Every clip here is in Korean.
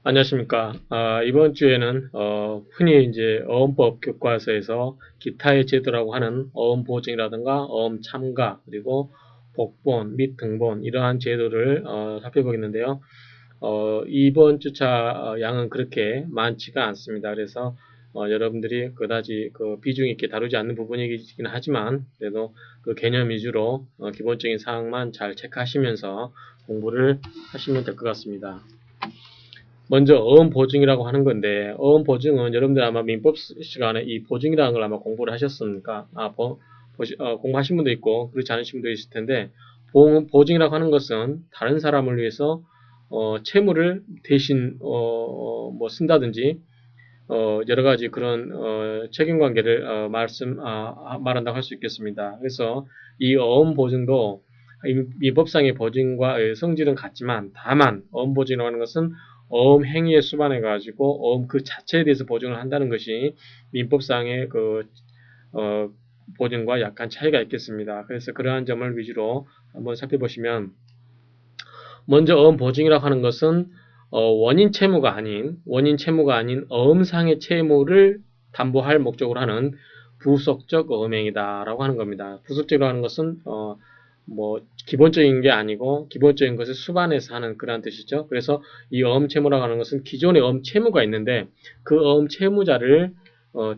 안녕하십니까. 이번 주에는, 흔히 이제 어음법 교과서에서 기타의 제도라고 하는 어음 보증이라든가 어음 참가, 그리고 복본 및 등본, 이러한 제도를, 살펴보겠는데요. 이번 주차 양은 그렇게 많지가 않습니다. 그래서, 여러분들이 그다지 그 비중 있게 다루지 않는 부분이긴 하지만, 그래도 그 개념 위주로, 기본적인 사항만 잘 체크하시면서 공부를 하시면 될 것 같습니다. 먼저 어음 보증이라고 하는 건데, 어음 보증은 여러분들 아마 민법 시간에 이 보증이라는 걸 아마 공부를 하셨습니까? 공부하신 분도 있고 그렇지 않으신 분도 있을 텐데, 보증이라고 하는 것은 다른 사람을 위해서 채무를 대신 뭐 쓴다든지, 여러 가지 그런 책임 관계를 말한다고 할 수 있겠습니다. 그래서 이 어음 보증도 민법상의 보증과 성질은 같지만, 다만 어음 보증이라고 하는 것은 어음 행위에 수반해 가지고 어음 그 자체에 대해서 보증을 한다는 것이 민법상의 어, 보증과 약간 차이가 있겠습니다. 그래서 그러한 점을 위주로 한번 살펴보시면, 먼저 어음 보증이라고 하는 것은 원인 채무가 아닌 어음상의 채무를 담보할 목적으로 하는 부속적 어음행위다라고 하는 겁니다. 부속적으로 하는 것은 뭐 기본적인 게 아니고 기본적인 것을 수반해서 하는 그런 뜻이죠. 그래서 이 어음 채무라고 하는 것은 기존의 어음 채무가 있는데 그 어음 채무자를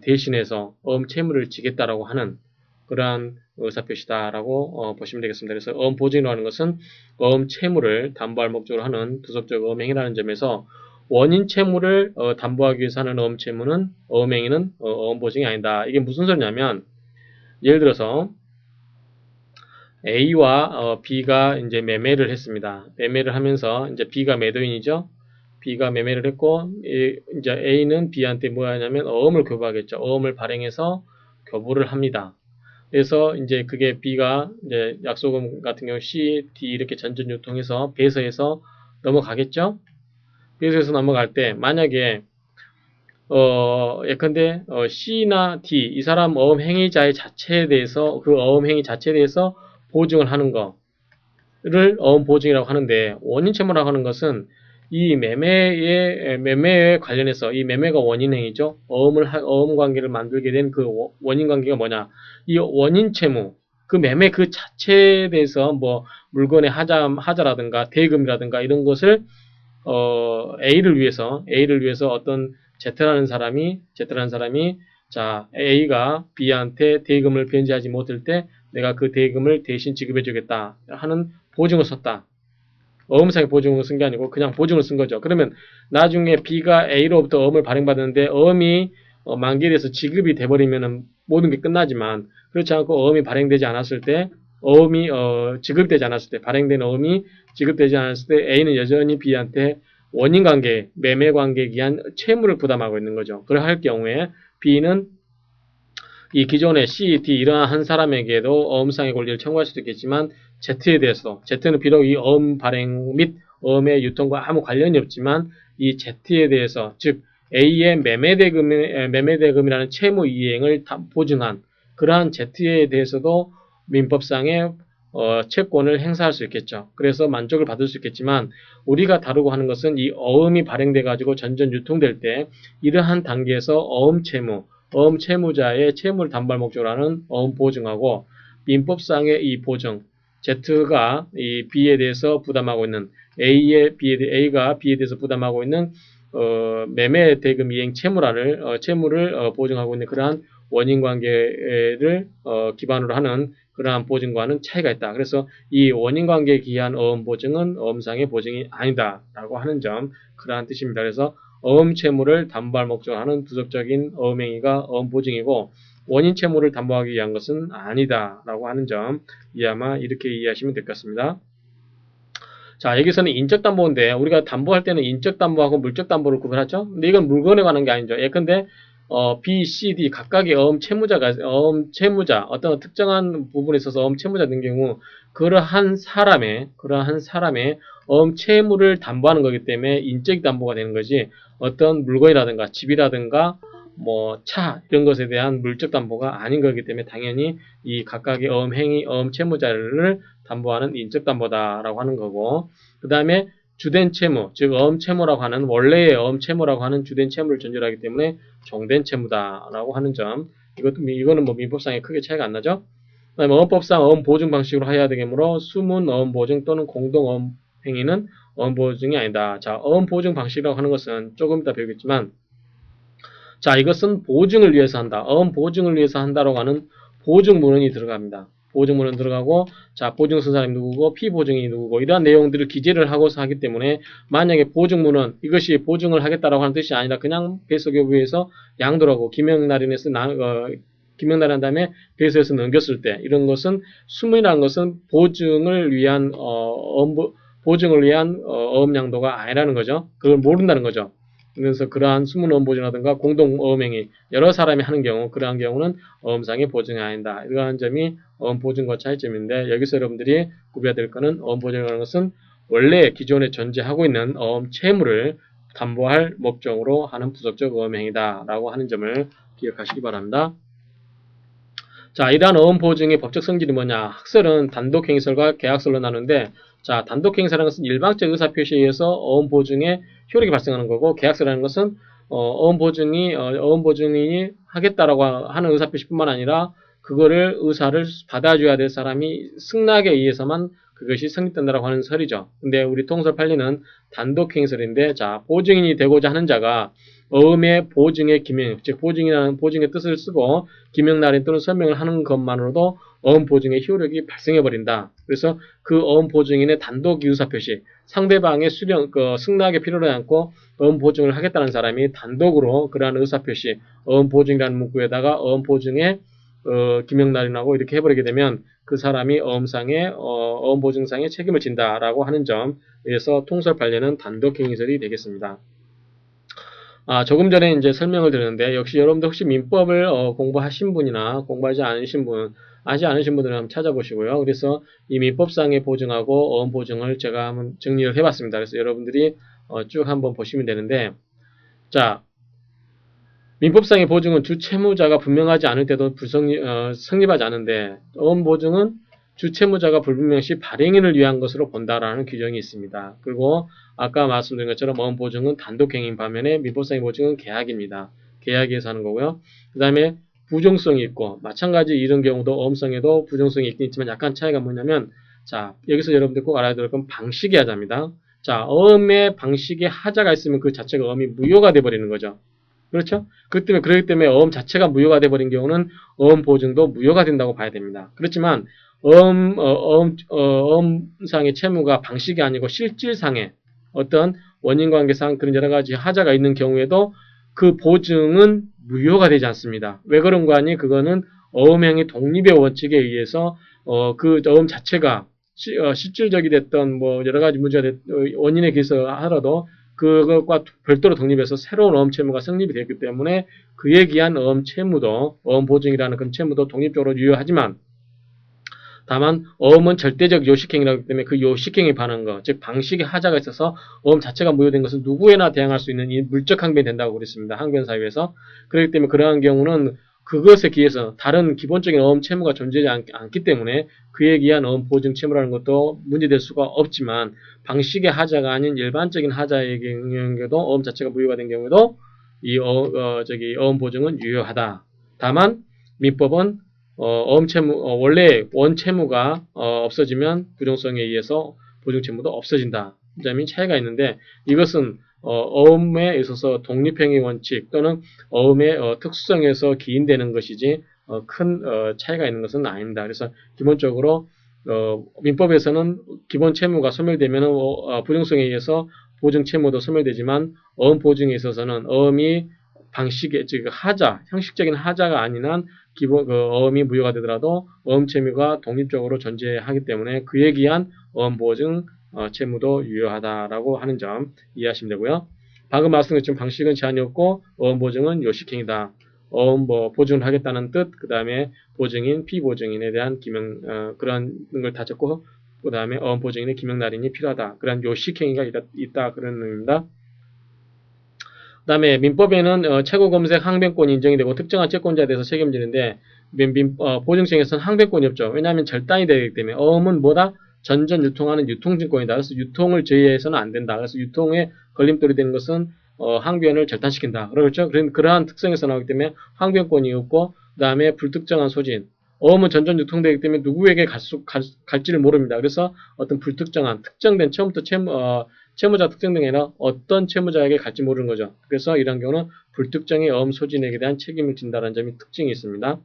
대신해서 어음 채무를 지겠다라고 하는 그러한 의사표시다라고 보시면 되겠습니다. 그래서 어음 보증이라고 하는 것은 어음 채무를 담보할 목적으로 하는 부속적 어음행위라는 점에서, 원인 채무를 담보하기 위해서 하는 어음 채무는 어음행위는 어음 보증이 아니다. 이게 무슨 소리냐면, 예를 들어서 A와 B가 이제 매매를 했습니다. 매매를 하면서 이제 B가 매도인이죠. B가 매매를 했고, 이제 A는 B한테 뭐 하냐면 어음을 교부하겠죠. 어음을 발행해서 교부를 합니다. 그래서 이제 그게 B가 이제 약소금 같은 경우 C, D 이렇게 전전 유통해서 배서해서 넘어가겠죠? 배서해서 넘어갈 때 만약에 예컨대 C나 D 이 사람 어음 행위자의 자체에 대해서, 그 어음 행위 자체에 대해서 보증을 하는 거를 어음 보증이라고 하는데, 원인 채무라고 하는 것은 이 매매에 관련해서, 이 매매가 원인 행위죠. 어음 관계를 만들게 된 그 원인 관계가 뭐냐? 이 원인 채무, 그 매매 그 자체에 대해서 뭐 물건의 하자라든가 대금이라든가 이런 것을 A를 위해서 어떤 Z라는 사람이 자, A가 B한테 대금을 변제하지 못할 때 내가 그 대금을 대신 지급해 주겠다 하는 보증을 썼다. 어음상의 보증을 쓴 게 아니고 그냥 보증을 쓴 거죠. 그러면 나중에 B가 A로부터 어음을 발행받았는데 어음이 만기돼서 지급이 돼버리면 모든 게 끝나지만, 그렇지 않고 어음이 발행되지 않았을 때, 어음이 지급되지 않았을 때, 발행된 어음이 지급되지 않았을 때 A는 여전히 B한테 원인 관계, 매매 관계에 의한 채무를 부담하고 있는 거죠. 그럴 경우에 B는 이 기존의 C, D 이러한 한 사람에게도 어음상의 권리를 청구할 수도 있겠지만, Z에 대해서, Z는 비록 이 어음 발행 및 어음의 유통과 아무 관련이 없지만 이 Z에 대해서, 즉 A의 매매대금이라는 채무 이행을 보증한 그러한 Z에 대해서도 민법상의 채권을 행사할 수 있겠죠. 그래서 만족을 받을 수 있겠지만, 우리가 다루고 하는 것은 이 어음이 발행돼 가지고 전전 유통될 때 이러한 단계에서 어음 채무자의 채무를 담보할 목적으로 하는 어음 보증하고, 민법상의 이 보증, Z가 이 B에 대해서 부담하고 있는 A가 B에 대해서 부담하고 있는 매매 대금 이행 채무를 보증하고 있는 그러한 원인 관계를 기반으로 하는 그러한 보증과는 차이가 있다. 그래서 이 원인 관계에 기한 어음 보증은 어음상의 보증이 아니다라고 하는 점, 그러한 뜻입니다. 그래서 어음 채무를 담보할 목적으로 하는 부속적인 어음행위가 어음 보증이고, 원인 채무를 담보하기 위한 것은 아니다라고 하는 점, 아마 이렇게 이해하시면 될 것 같습니다. 자, 여기서는 인적 담보인데, 우리가 담보할 때는 인적 담보하고 물적 담보를 구분하죠. 근데 이건 물건에 관한 게 아니죠. 예컨대 B, C, D 각각의 어음 채무자, 어떤 특정한 부분에 있어서 어음 채무자 된 경우 그러한 사람의 어음 채무를 담보하는 거기 때문에 인적 담보가 되는 거지, 어떤 물건이라든가 집이라든가 뭐 차 이런 것에 대한 물적 담보가 아닌 거기 때문에 당연히 이 각각의 어음 채무자를 담보하는 인적 담보다라고 하는 거고, 그 다음에 주된 채무, 즉 어음 채무라고 하는 원래의 어음 채무라고 하는 주된 채무를 전제하기 때문에 종된 채무다라고 하는 점. 이거는 뭐 민법상에 크게 차이가 안 나죠. 그다음에 어법상 어음 보증 방식으로 해야 되겠으므로 수문 어음 보증 또는 공동 어음 행위는 어음 보증이 아니다. 자, 어음 보증 방식이라고 하는 것은 조금 이따 배우겠지만, 자, 이것은 보증을 위해서 한다. 어음 보증을 위해서 한다라고 하는 보증 문헌이 들어갑니다. 보증 문헌 들어가고, 자, 보증 쓴 사람이 누구고, 피보증이 누구고, 이러한 내용들을 기재를 하고서 하기 때문에, 만약에 보증 문헌, 이것이 보증을 하겠다라고 하는 뜻이 아니라 그냥 배서교부에서 양도라고 김영날인에서 김영날인 다음에 배서에서 넘겼을 때, 이런 것은 수문이라는 것은 보증을 위한 보증을 위한 어음 양도가 아니라는 거죠. 그걸 모른다는 거죠. 그래서 그러한 수문 어음 보증이라든가 공동 어음행위 여러 사람이 하는 경우, 그러한 경우는 어음상의 보증이 아니다. 이러한 점이 어음 보증과 차이점인데, 여기서 여러분들이 구별해야 될 것은 어음 보증이라는 것은 원래 기존에 존재하고 있는 어음 채무를 담보할 목적으로 하는 부속적 어음행위다라고 하는 점을 기억하시기 바랍니다. 자, 이러한 어음 보증의 법적 성질이 뭐냐? 학설은 단독행위설과 계약설로 나누는데, 자, 단독행위설이라는 것은 일방적 의사표시에 의해서 어음 보증의 효력이 발생하는 거고, 계약설이라는 것은 어음 보증이 하겠다라고 하는 의사표시뿐만 아니라 그거를 의사를 받아줘야 될 사람이 승낙에 의해서만 그것이 성립된다라고 하는 설이죠. 근데 우리 통설 판례는 단독행위설인데, 자, 보증인이 되고자 하는 자가 어음의 보증의 기명, 즉 보증이라는 보증의 뜻을 쓰고 기명날인 또는 설명을 하는 것만으로도 어음 보증의 효력이 발생해 버린다. 그래서 그 어음 보증인의 단독 의사 표시, 상대방의 승낙에 필요하지 않고 어음 보증을 하겠다는 사람이 단독으로 그러한 의사 표시, 어음 보증이라는 문구에다가 어음 보증의 기명날인하고 이렇게 해버리게 되면 그 사람이 어음 보증상의 책임을 진다라고 하는 점. 그래서 통설 판례는 단독 행위설이 되겠습니다. 조금 전에 이제 설명을 드렸는데, 역시 여러분들 혹시 민법을 공부하신 분이나 공부하지 않으신 분은 한번 찾아보시고요. 그래서 이 민법상의 보증하고 어음 보증을 제가 한번 정리를 해봤습니다. 그래서 여러분들이 쭉 한번 보시면 되는데, 자, 민법상의 보증은 주 채무자가 분명하지 않을 때도 성립하지 않은데, 어음 보증은 주 채무자가 불분명 시 발행인을 위한 것으로 본다라는 규정이 있습니다. 그리고 아까 말씀드린 것처럼 어음 보증은 단독행위인 반면에 민법상의 보증은 계약입니다. 계약에서 하는 거고요. 그 다음에 부정성이 있고, 마찬가지 이런 경우도 어음성에도 부정성이 있긴 있지만 약간 차이가 뭐냐면, 자, 여기서 여러분들 꼭 알아야 될 건 방식의 하자입니다. 자, 어음의 방식의 하자가 있으면 그 자체가 어음이 무효가 돼버리는 거죠. 그렇죠? 그렇기 때문에 어음 자체가 무효가 돼버린 경우는 어음 보증도 무효가 된다고 봐야 됩니다. 그렇지만 어음상의 채무가 방식이 아니고 실질상의 어떤 원인관계상 그런 여러 가지 하자가 있는 경우에도 그 보증은 무효가 되지 않습니다. 왜 그런 거 아니? 그거는 어음행위 독립의 원칙에 의해서 그 어음 자체가 실질적이 됐던 뭐 여러 가지 문제가 원인에 의해서 하더라도 그것과 별도로 독립해서 새로운 어음 채무가 성립이 됐기 때문에 그에 기한 어음 채무도 어음 보증이라는 그런 채무도 독립적으로 유효하지만, 다만 어음은 절대적 요식행위라기 때문에 그 요식행위에 반한 것, 즉 방식의 하자가 있어서 어음 자체가 무효된 것은 누구에나 대항할 수 있는 이 물적 항변이 된다고 그랬습니다. 항변사유에서. 그렇기 때문에 그러한 경우는 그것에 기해서 다른 기본적인 어음 채무가 존재하지 않기 때문에 그에 의한 어음 보증 채무라는 것도 문제될 수가 없지만, 방식의 하자가 아닌 일반적인 하자의 경우에도 어음 자체가 무효가 된 경우에도 이 어음 보증은 유효하다. 다만 민법은 어음 채무, 원래 원 채무가 없어지면 부정성에 의해서 보증 채무도 없어진다. 이 점이 차이가 있는데, 이것은 어음에 있어서 독립행위 원칙 또는 어음의 특수성에서 기인되는 것이지 큰 차이가 있는 것은 아닙니다. 그래서 기본적으로 민법에서는 기본 채무가 소멸되면 부정성에 의해서 보증 채무도 소멸되지만, 어음 보증에 있어서는 어음이 방식의 즉 하자, 형식적인 하자가 아닌 한 기본 어음이 무효가 되더라도 어음 채무가 독립적으로 존재하기 때문에 그에 기한 어음 보증 채무도 유효하다라고 하는 점 이해하시면 되고요. 방금 말씀드린 것처럼 방식은 제한이 없고 어음 보증은 요식행위다. 어음 보증을 하겠다는 뜻, 그 다음에 보증인, 피보증인에 대한 그런 걸 다 적고, 그 다음에 어음 보증인의 기명날인이 필요하다. 그런 요식행위가 있다 그런 의미입니다. 그 다음에 민법에는 최고 검색 항변권이 인정이 되고 특정한 채권자에 대해서 책임지는데, 보증성에서는 항변권이 없죠. 왜냐하면 절단이 되기 때문에. 어음은 뭐다? 전전 유통하는 유통증권이다. 그래서 유통을 제외해서는 안 된다. 그래서 유통에 걸림돌이 되는 것은 항변을 절단시킨다. 그렇죠? 그러한 특성에서 나오기 때문에 항변권이 없고, 그 다음에 불특정한 소진. 어음은 전전 유통되기 때문에 누구에게 갈지를 모릅니다. 그래서 어떤 불특정한, 특정된, 처음부터 채무자 특정된 게 아니라 어떤 채무자에게 갈지 모르는 거죠. 그래서 이런 경우는 불특정의 어음 소진에게 대한 책임을 진다는 점이 특징이 있습니다.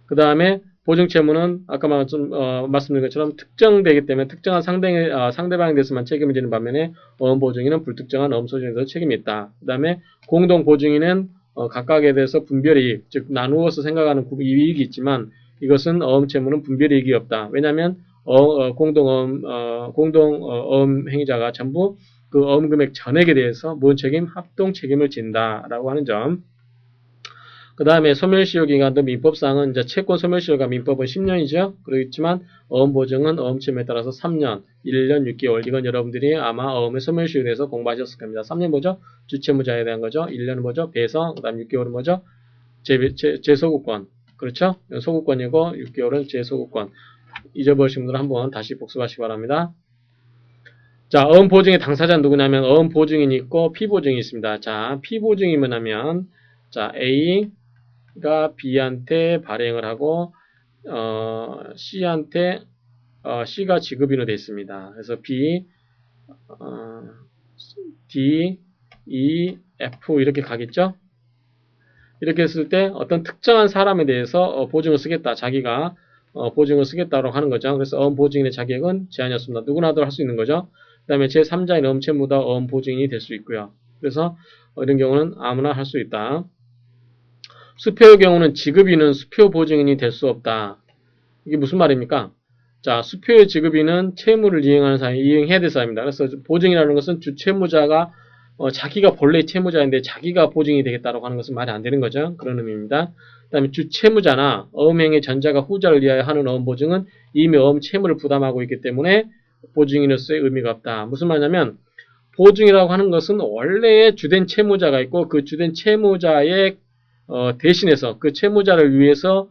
그 다음에 보증채무는 아까 말씀드린 것처럼 특정되기 때문에 특정한 상대방에 대해서만 책임을 지는 반면에 어음보증인은 불특정한 어음소진에 대해서 책임이 있다. 그 다음에 공동보증인은 각각에 대해서 분별이익, 즉 나누어서 생각하는 이익이 있지만 이것은 어음채무는 분별이익이 없다. 왜냐하면 공동어음 행위자가 전부 그 어음금액 전액에 대해서 모든 책임, 합동 책임을 진다라고 하는 점. 그 다음에 소멸시효기간도 민법상은 이제 채권 소멸시효가 민법은 10년이죠. 그렇지만 어음보증은 어음채무에 따라서 3년, 1년 6개월. 이건 여러분들이 아마 어음의 소멸시효에 대해서 공부하셨을 겁니다. 3년 뭐죠? 주채무자에 대한 거죠. 1년은 뭐죠? 배성. 그 다음 6개월은 뭐죠? 제소구권. 그렇죠? 소구권이고 6개월은 제소구권. 잊어버리신 분들은 한번 다시 복습하시기 바랍니다. 자, 어음보증의 당사자는 누구냐면 어음보증인이 있고 피보증이 있습니다. 자, 피보증이 뭐냐면 자, A가 B한테 발행을 하고 C한테 C가 지급인으로 되어 있습니다. 그래서 B, D, E, F 이렇게 가겠죠? 이렇게 했을 때 어떤 특정한 사람에 대해서 보증을 쓰겠다. 자기가 보증을 쓰겠다고 하는 거죠. 그래서 어음보증인의 자격은 제한이 없습니다. 누구나도 할 수 있는 거죠. 그 다음에 제3자인 어음채무다 어음보증인이 될 수 있고요. 그래서 이런 경우는 아무나 할 수 있다. 수표의 경우는 지급인은 수표 보증인이 될 수 없다. 이게 무슨 말입니까? 자, 수표의 지급인은 채무를 이행하는 사람이 이행해야 될 사람입니다. 그래서 보증이라는 것은 주채무자가 자기가 본래 채무자인데 자기가 보증이 되겠다라고 하는 것은 말이 안 되는 거죠. 그런 의미입니다. 그 다음에 주채무자나 어음행의 전자가 후자를 위하여 하는 어음보증은 이미 어음채무를 부담하고 있기 때문에 보증인으로서의 의미가 없다. 무슨 말이냐면 보증이라고 하는 것은 원래의 주된 채무자가 있고 그 주된 채무자의 대신해서 그 채무자를 위해서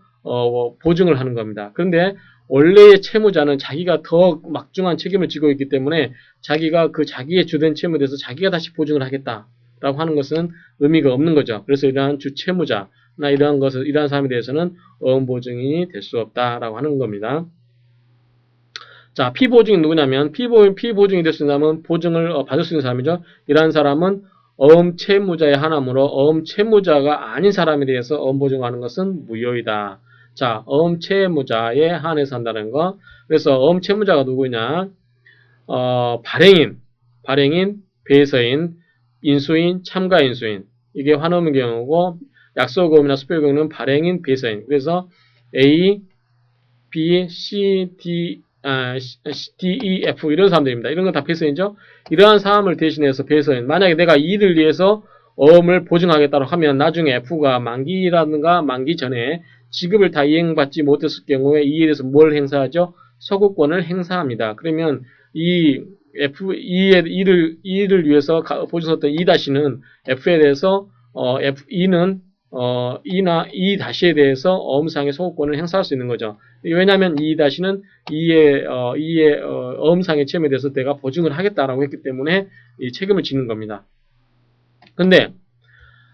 보증을 하는 겁니다. 그런데 원래의 채무자는 자기가 더 막중한 책임을 지고 있기 때문에 자기가 그 자기의 주된 채무에 대해서 자기가 다시 보증을 하겠다라고 하는 것은 의미가 없는 거죠. 그래서 이러한 주채무자나 이러한 사람에 대해서는 어음보증인이 될 수 없다라고 하는 겁니다. 자, 피보증이 누구냐면 피보증이 될 수 있는 사람은 보증을 받을 수 있는 사람이죠. 이러한 사람은 어음채무자의 하나므로 어음채무자가 아닌 사람에 대해서 어음보증하는 것은 무효이다. 자, 어음채무자에 한해서 한다는 거. 그래서 어음채무자가 누구냐? 발행인, 배서인, 인수인, 참가인수인. 이게 환어음의 경우고 약속어음이나 수표의 경우는 발행인, 배서인. 그래서 A, B, C, D, E, F 이런 사람들입니다. 이런 건 다 배서인이죠. 이러한 사람을 대신해서 배서인. 만약에 내가 이를 위해서 어음을 보증하겠다고 하면 나중에 F가 만기라든가 만기 전에 지급을 다 이행받지 못했을 경우에 이에 대해서 뭘 행사하죠? 서구권을 행사합니다. 그러면 이 F, E를 위해서 보증섰던 E-는 F에 대해서 E는 E나 E-에 대해서 어음상의 소구권을 행사할 수 있는 거죠. 왜냐하면 E-는 E의 어음상의 채무에 대해서 내가 보증을 하겠다라고 했기 때문에 이 책임을 지는 겁니다. 근데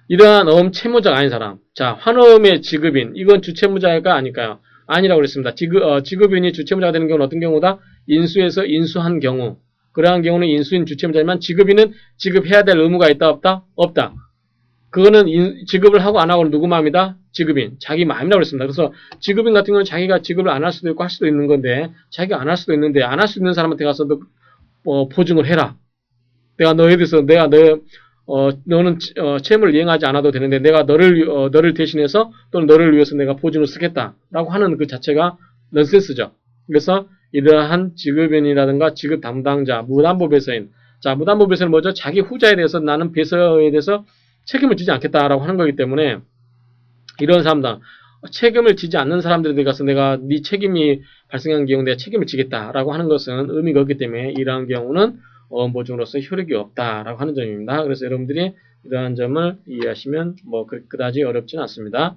이러한 어음 채무자가 아닌 사람, 자, 환어음의 지급인, 이건 주채무자가 아닐까요? 아니라고 그랬습니다. 지급인이 주채무자가 되는 경우는 어떤 경우다? 인수에서 인수한 경우. 그러한 경우는 인수인 주채무자지만 지급인은 지급해야 될 의무가 있다, 없다? 없다. 그거는 지급을 하고 안 하고는 누구 마음이다? 지급인. 자기 마음이라고 그랬습니다. 그래서 지급인 같은 경우는 자기가 지급을 안 할 수도 있고 할 수도 있는 건데, 자기가 안 할 수도 있는데, 안 할 수 있는 사람한테 가서 보증을 해라. 내가 너에 대해서, 너는 채무를 이행하지 않아도 되는데, 내가 너를 대신해서 또는 너를 위해서 내가 보증을 쓰겠다라고 하는 그 자체가 넌센스죠. 그래서 이러한 지급인이라든가 지급 담당자, 무담보 배서인. 자, 무담보 배서는 뭐죠? 자기 후자에 대해서 나는 배서에 대해서 책임을 지지 않겠다라고 하는 거기 때문에 이런 사람들, 책임을 지지 않는 사람들에 가서 내가 네 책임이 발생한 경우 내가 책임을 지겠다라고 하는 것은 의미가 없기 때문에 이러한 경우는 어음보증으로서 효력이 없다라고 하는 점입니다. 그래서 여러분들이 이러한 점을 이해하시면 그다지 어렵지는 않습니다.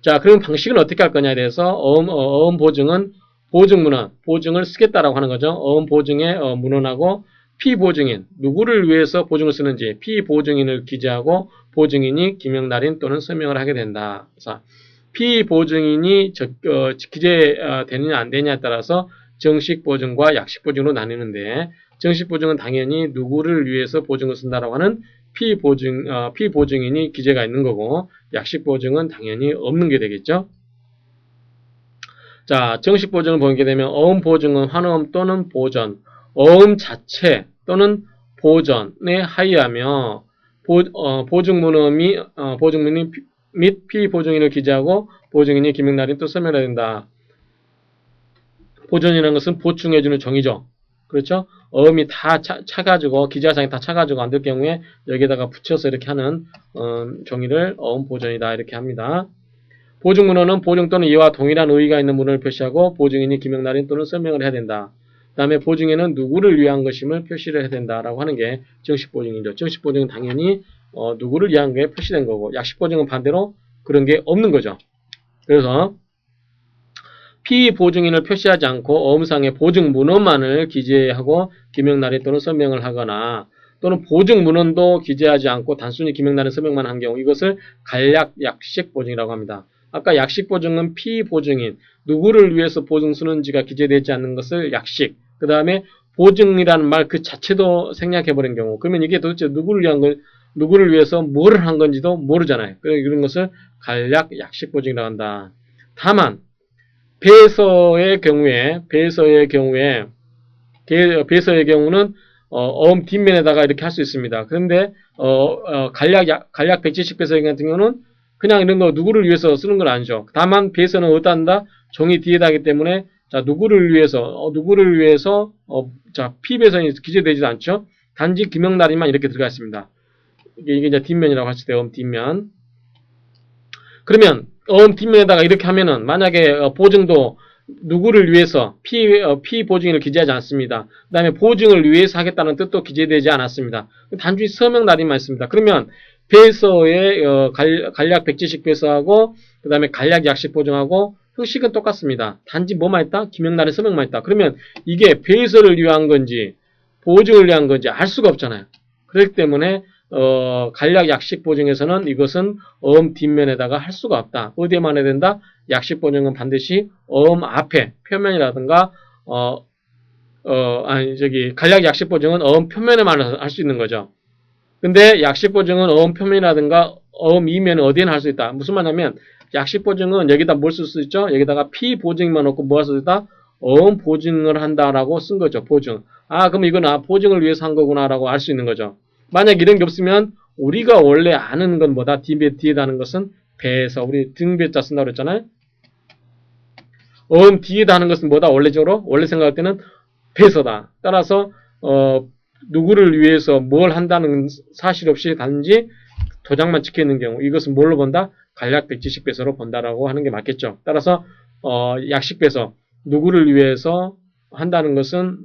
자, 그럼 방식은 어떻게 할 거냐에 대해서 어음보증은 보증문헌, 보증을 쓰겠다라고 하는 거죠. 보증의 문헌하고 피보증인, 누구를 위해서 보증을 쓰는지 피보증인을 기재하고 보증인이 기명날인 또는 서명을 하게 된다. 그래서 피보증인이 기재되느냐 안 되느냐에 따라서 정식 보증과 약식 보증으로 나뉘는데, 정식 보증은 당연히 누구를 위해서 보증을 쓴다라고 하는 피보증인이 기재가 있는 거고, 약식 보증은 당연히 없는 게 되겠죠. 자, 정식 보증을 보게 되면 어음 보증은 환어음 또는 보전, 어음 자체 또는 보전에 하의하며 보증문음이 보증문이 및 피보증인을 기재하고 보증인이 기명날인 또 서명해야 된다. 보전이라는 것은 보충해주는 정의죠. 그렇죠? 어음이 다 차가지고 기재사항이 다 차가지고 안 될 경우에 여기에다가 붙여서 이렇게 하는 정의를 어음 보전이다 이렇게 합니다. 보증문헌은 보증 또는 이와 동일한 의의가 있는 문헌을 표시하고 보증인이 기명날인 또는 서명을 해야 된다. 그 다음에 보증에는 누구를 위한 것임을 표시를 해야 된다라고 하는 게 정식 보증이죠. 정식 보증은 당연히 누구를 위한 게 표시된 거고, 약식 보증은 반대로 그런 게 없는 거죠. 그래서 피보증인을 표시하지 않고 어음상의 보증문헌만을 기재하고 기명날인 또는 서명을 하거나, 또는 보증문헌도 기재하지 않고 단순히 기명날인 서명만 한 경우, 이것을 간략 약식 보증이라고 합니다. 아까 약식 보증은 피보증인, 누구를 위해서 보증 쓰는지가 기재되지 않는 것을 약식, 그 다음에 보증이라는 말 그 자체도 생략해버린 경우, 그러면 이게 도대체 누구를 위해서 뭐를 한 건지도 모르잖아요. 그런 것을 간략 약식 보증이라고 한다. 다만 배서의 경우는 어음 뒷면에다가 이렇게 할 수 있습니다. 그런데 간략 백지식 배서 같은 경우는 그냥 이런 거 누구를 위해서 쓰는 건 아니죠. 다만 배서는 어디다 한다? 종이 뒤에다 하기 때문에 자, 누구를 위해서 자, 피배선이 기재되지도 않죠. 단지 기명날인만 이렇게 들어가 있습니다. 이게 이제 뒷면이라고 할 수 있어요. 어음 뒷면. 그러면 어음 뒷면에다가 이렇게 하면은 만약에 보증도 누구를 위해서 피보증인을 기재하지 않습니다. 그 다음에 보증을 위해서 하겠다는 뜻도 기재되지 않았습니다. 단지 서명날인만 있습니다. 그러면 배서의 간략 백지식 배서하고 그 다음에 간략 약식 보증하고 형식은 똑같습니다. 단지 뭐만 있다? 기명날인 서명만 있다. 그러면 이게 배서를 위한 건지 보증을 위한 건지 알 수가 없잖아요. 그렇기 때문에 간략 약식 보증에서는 이것은 어음 뒷면에다가 할 수가 없다. 어디에만 해야 된다? 약식 보증은 반드시 어음 앞에 표면이라든가 간략 약식 보증은 어음 표면에만 할 수 있는 거죠. 근데 약식 보증은 어음 표면이라든가 어음 이면은 어디에나 할 수 있다. 무슨 말이냐면 약식 보증은 여기다 뭘 쓸 수 있죠? 여기다가 피보증만 넣고 뭐가 쓸 수 있다? 어음 보증을 한다라고 쓴 거죠. 보증. 아, 그럼 이건 보증을 위해서 한 거구나라고 알 수 있는 거죠. 만약 이런 게 없으면 우리가 원래 아는 건 뭐다? 뒤에다 하는 것은 배에서 우리 등배자 쓴다고 그랬잖아요. 어음 뒤에다 하는 것은 뭐다? 원래 생각할 때는 배서다. 따라서 누구를 위해서 뭘 한다는 사실 없이 단지 도장만 찍혀있는 경우, 이것은 뭘로 본다? 간략 백지식 배서로 본다라고 하는 게 맞겠죠. 따라서 약식 배서, 누구를 위해서 한다는 것은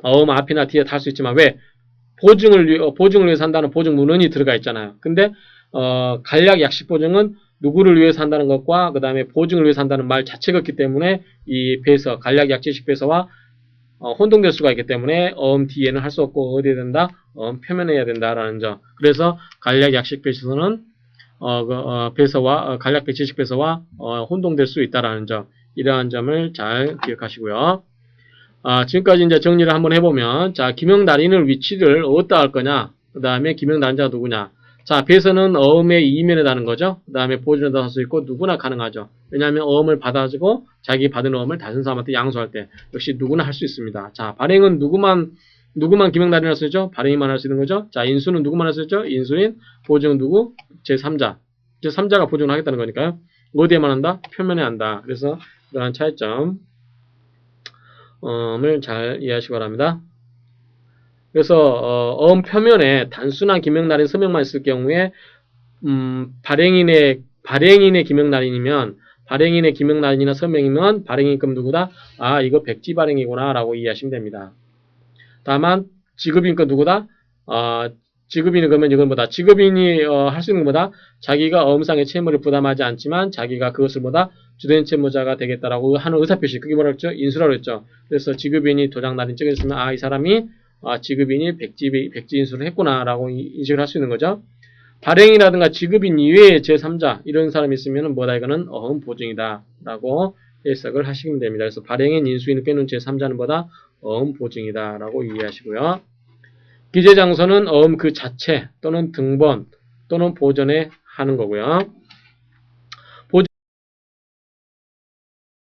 어음 앞이나 뒤에 다 할 수 있지만 왜? 보증을 위해서 한다는 보증 문헌이 들어가 있잖아요. 근데 간략 약식 보증은 누구를 위해서 한다는 것과 그 다음에 보증을 위해서 한다는 말 자체가 있기 때문에 이 배서, 간략 약지식 배서와 혼동될 수가 있기 때문에 어음 뒤에는 할 수 없고 어디에 된다? 어음 표면에 해야 된다라는 점. 그래서 간략 약식 배서는 배서와 간략 백지식 배서와 혼동될 수 있다라는 점. 이러한 점을 잘 기억하시고요. 지금까지 이제 정리를 한번 해보면, 자, 기명날인을 위치를 어디다 할 거냐? 그 다음에 기명날인자가 누구냐? 자, 배서는 어음의 이면에 다는 거죠. 그 다음에 보증에다 할 수 있고 누구나 가능하죠. 왜냐하면 어음을 받아주고 자기 받은 어음을 다른 사람한테 양수할 때 역시 누구나 할 수 있습니다. 자, 발행은 누구만 기명날인을 할 수 있죠? 발행이만 할 수 있는 거죠. 자, 인수는 누구만 할 수 있죠? 인수인, 보증은 누구? 제3자. 제3자가 보증을 하겠다는 거니까요. 어디에만 한다? 표면에 한다. 그래서 이러한 차이점을 잘 이해하시기 바랍니다. 그래서 어음 표면에 단순한 기명날인 서명만 있을 경우에 발행인의 기명날인이면 발행인의 기명날인이나 서명이면 발행인급 누구다? 아, 이거 백지 발행이구나 라고 이해하시면 됩니다. 다만 지급인급 누구다? 지급인이 그러면 이건 뭐다? 지급인이 할 수 있는 것보다 자기가 어음상의 채무를 부담하지 않지만 자기가 그것을 뭐다? 주된 채무자가 되겠다라고 하는 의사표시. 그게 뭐라 그랬죠? 인수라고 그랬죠. 그래서 지급인이 도장 날인 찍어있으면 이 사람이 지급인이 백지 인수를 했구나라고 인식을 할 수 있는 거죠. 발행이라든가 지급인 이외의 제3자 이런 사람이 있으면 뭐다? 이거는 어음 보증이다 라고 해석을 하시면 됩니다. 그래서 발행인 인수인을 빼놓은 제3자는 뭐다? 어음 보증이다 라고 이해하시고요. 기재장서는 어음 그 자체 또는 등본 또는 보전에 하는 거고요.